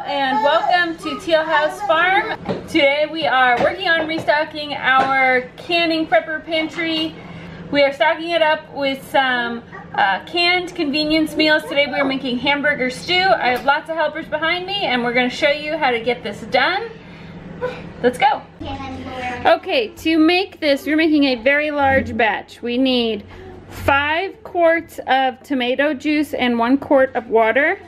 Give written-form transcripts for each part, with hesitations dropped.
and welcome to Teal House Farm. Today we are working on restocking our canning prepper pantry. We are stocking it up with some canned convenience meals. Today we are making hamburger stew. I have lots of helpers behind me and we're going to show you how to get this done. Let's go. Okay, to make this, we're making a very large batch. We need 5 quarts of tomato juice and 1 quart of water.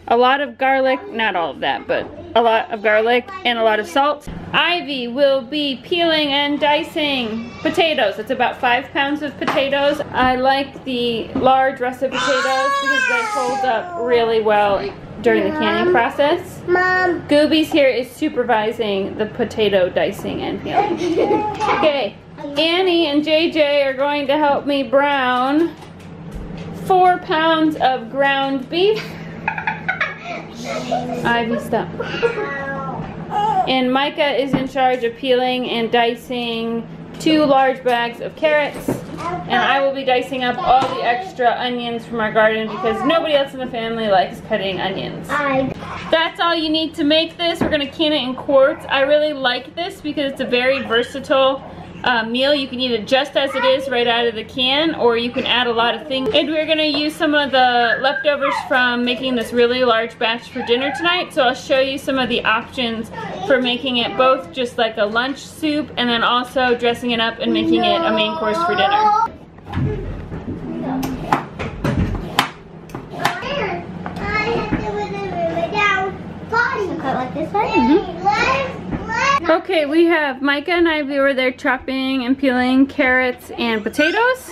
A lot of garlic, not all of that, but a lot of garlic and a lot of salt. Ivy will be peeling and dicing potatoes. It's about 5 pounds of potatoes. I like the large russet potatoes because they hold up really well during the canning process. Mom. Gooby's here is supervising the potato dicing and peeling. Okay, Annie and JJ are going to help me brown 4 pounds of ground beef. Ivy, stop. And Micah is in charge of peeling and dicing 2 large bags of carrots. And I will be dicing up all the extra onions from our garden because nobody else in the family likes cutting onions. That's all you need to make this. We're going to can it in quarts. I really like this because it's a very versatile meal. You can eat it just as it is right out of the can, or you can add a lot of things. And we're going to use some of the leftovers from making this really large batch for dinner tonight. So I'll show you some of the options for making it both just like a lunch soup and then also dressing it up and making it a main course for dinner. Cut like this way? Okay, we have Micah and Ivy over there chopping and peeling carrots and potatoes.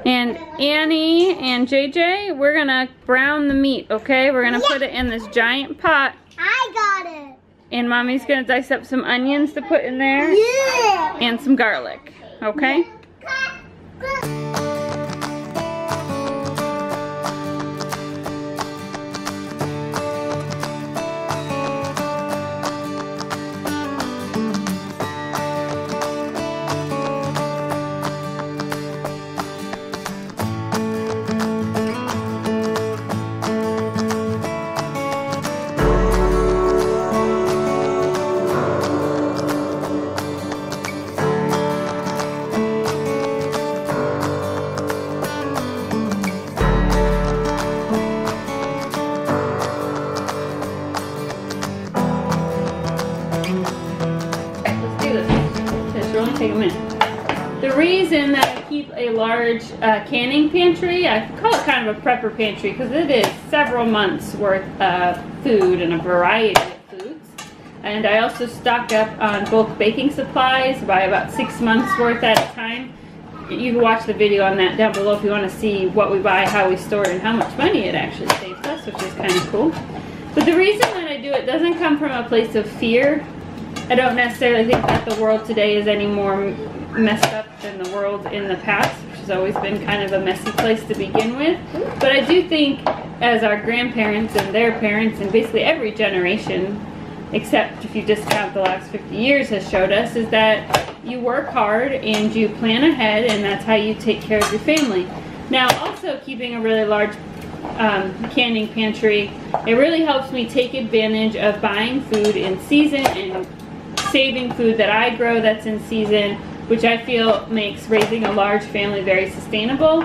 And Annie and JJ, we're gonna brown the meat, okay? We're gonna put it in this giant pot. I got it. And Mommy's gonna dice up some onions to put in there. Yeah. And some garlic, okay? Take a minute. The reason that I keep a large canning pantry, I call it kind of a prepper pantry because it is several months worth of food and a variety of foods. And I also stock up on bulk baking supplies, by about 6 months worth at a time. You can watch the video on that down below if you want to see what we buy, how we store it, and how much money it actually saves us, which is kind of cool. But the reason that I do it doesn't come from a place of fear. I don't necessarily think that the world today is any more messed up than the world in the past, which has always been kind of a messy place to begin with. But I do think as our grandparents and their parents and basically every generation, except if you discount the last 50 years, has showed us, is that you work hard and you plan ahead, and that's how you take care of your family. Now, also keeping a really large canning pantry, it really helps me take advantage of buying food in season and saving food that I grow that's in season, which I feel makes raising a large family very sustainable.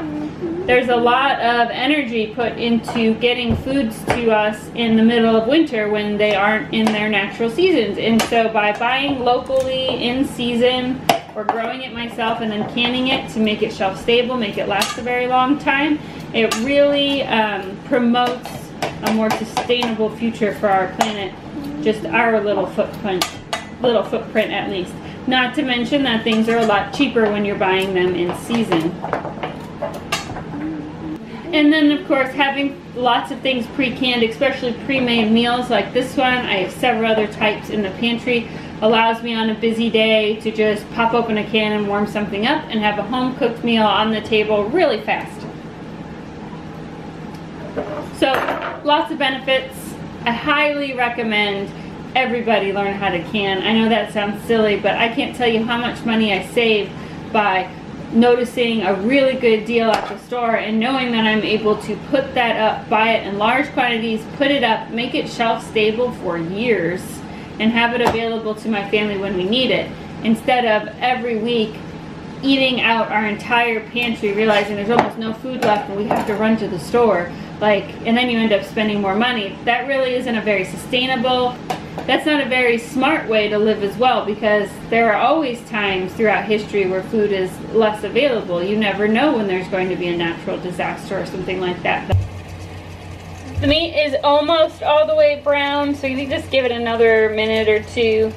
There's a lot of energy put into getting foods to us in the middle of winter when they aren't in their natural seasons. And so by buying locally in season or growing it myself and then canning it to make it shelf stable, make it last a very long time, it really promotes a more sustainable future for our planet, just our little footprint at least. Not to mention that things are a lot cheaper when you're buying them in season. And then of course having lots of things pre-canned, especially pre-made meals like this one, I have several other types in the pantry, allows me on a busy day to just pop open a can and warm something up and have a home cooked meal on the table really fast. So lots of benefits. I highly recommend everybody learn how to can. I know that sounds silly, but I can't tell you how much money I save by noticing a really good deal at the store and knowing that I'm able to put that up, buy it in large quantities, put it up, make it shelf stable for years, and have it available to my family when we need it, instead of every week eating out our entire pantry, realizing there's almost no food left and we have to run to the store, and then you end up spending more money. That really isn't a very sustainable, that's not a very smart way to live as well, because there are always times throughout history where food is less available. You never know when there's going to be a natural disaster or something like that. The meat is almost all the way brown, so you just give it another minute or two.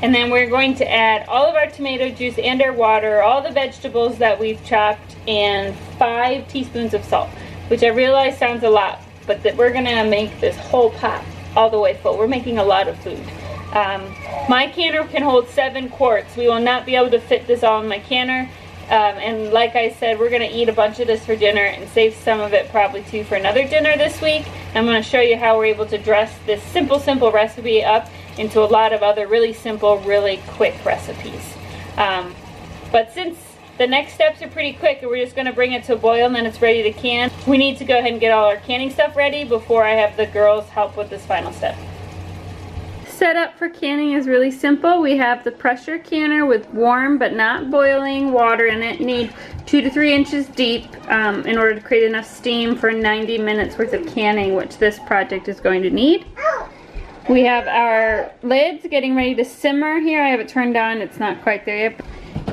And then we're going to add all of our tomato juice and our water, all the vegetables that we've chopped, and 5 teaspoons of salt, which I realize sounds a lot, but that we're gonna make this whole pot all the way full. We're making a lot of food. My canner can hold 7 quarts. We will not be able to fit this all in my canner. And like I said, we're gonna eat a bunch of this for dinner and save some of it probably too for another dinner this week. I'm gonna show you how we're able to dress this simple recipe up into a lot of other really simple, really quick recipes. But since the next steps are pretty quick and we're just gonna bring it to a boil and then it's ready to can, we need to go ahead and get all our canning stuff ready before I have the girls help with this final step. Setup for canning is really simple. We have the pressure canner with warm but not boiling water in it. You need 2 to 3 inches deep in order to create enough steam for 90 minutes worth of canning, which this project is going to need. We have our lids getting ready to simmer here. I have it turned on, it's not quite there yet.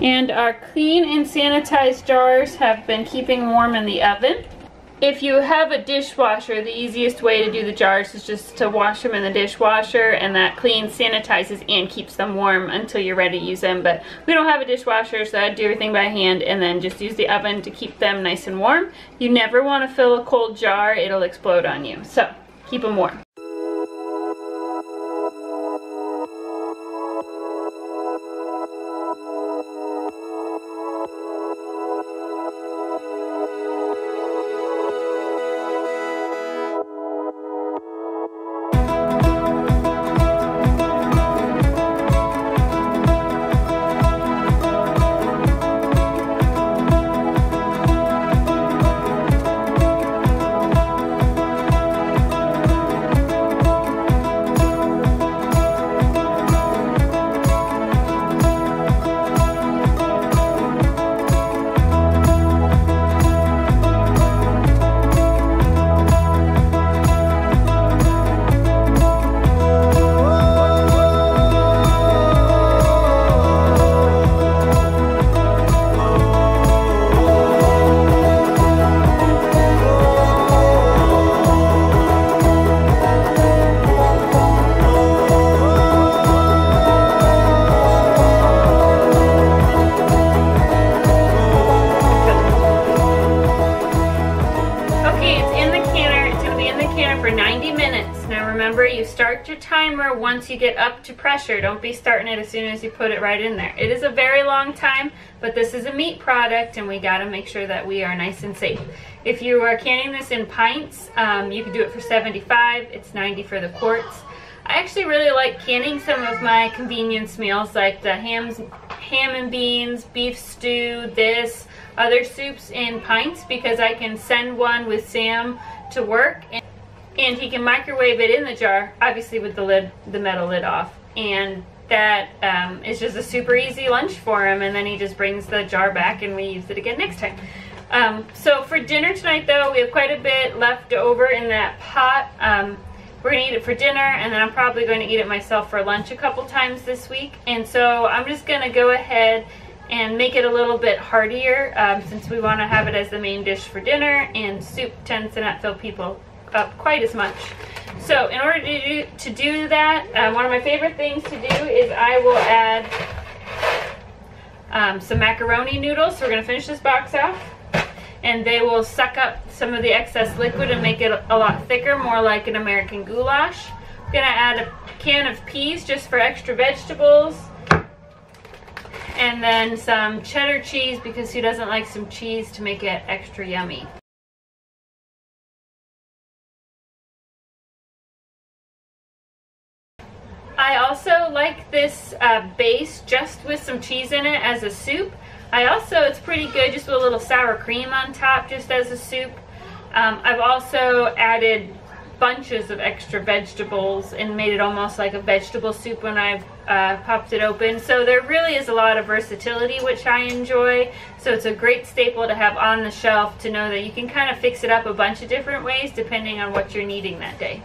And our clean and sanitized jars have been keeping warm in the oven. If you have a dishwasher, the easiest way to do the jars is just to wash them in the dishwasher, and that cleans, sanitizes, and keeps them warm until you're ready to use them. But we don't have a dishwasher, so I do everything by hand and then just use the oven to keep them nice and warm. You never want to fill a cold jar, it'll explode on you. So keep them warm. You start your timer once you get up to pressure. Don't be starting it as soon as you put it right in there. It is a very long time, but this is a meat product and we gotta make sure that we are nice and safe. If you are canning this in pints, you can do it for 75, it's 90 for the quarts. I actually really like canning some of my convenience meals like the ham and beans, beef stew, other soups in pints, because I can send one with Sam to work and he can microwave it in the jar, obviously with the metal lid off, and that is just a super easy lunch for him, and then he just brings the jar back and we use it again next time. So for dinner tonight though, we have quite a bit left over in that pot. We're gonna eat it for dinner, and then I'm probably going to eat it myself for lunch a couple times this week, and so I'm just gonna go ahead and make it a little bit heartier since we want to have it as the main dish for dinner, and soup tends to not fill people up quite as much. So in order to do that, one of my favorite things to do is I will add some macaroni noodles. So we're going to finish this box off, and they will suck up some of the excess liquid and make it a lot thicker, more like an American goulash. I'm going to add a can of peas just for extra vegetables, and then some cheddar cheese because who doesn't like some cheese to make it extra yummy. I also like this base just with some cheese in it as a soup. It's pretty good just with a little sour cream on top just as a soup. I've also added bunches of extra vegetables and made it almost like a vegetable soup when I've popped it open. So there really is a lot of versatility, which I enjoy. So it's a great staple to have on the shelf to know that you can kind of fix it up a bunch of different ways depending on what you're needing that day.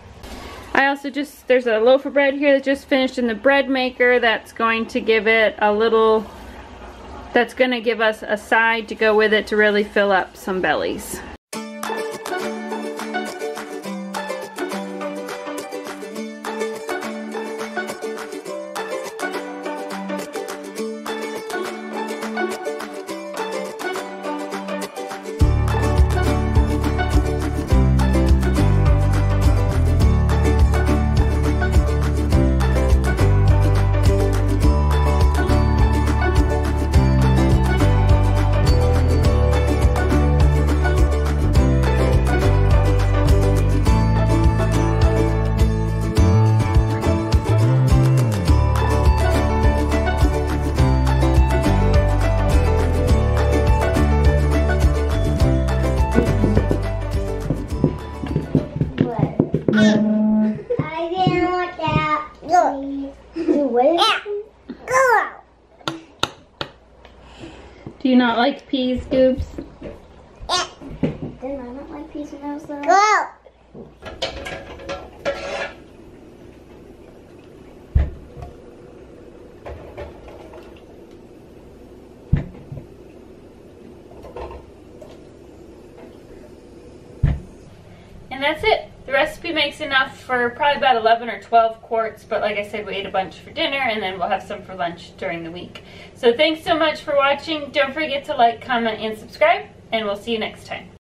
There's a loaf of bread here that just finished in the bread maker that's going to give it that's going to give us a side to go with it to really fill up some bellies. I didn't want that. Go. Do you not like peas, Goobs? Then I don't like peas and those. Go. And that's it. The recipe makes enough for probably about 11 or 12 quarts, but like I said, we ate a bunch for dinner and then we'll have some for lunch during the week. So thanks so much for watching. Don't forget to like, comment, and subscribe, and we'll see you next time.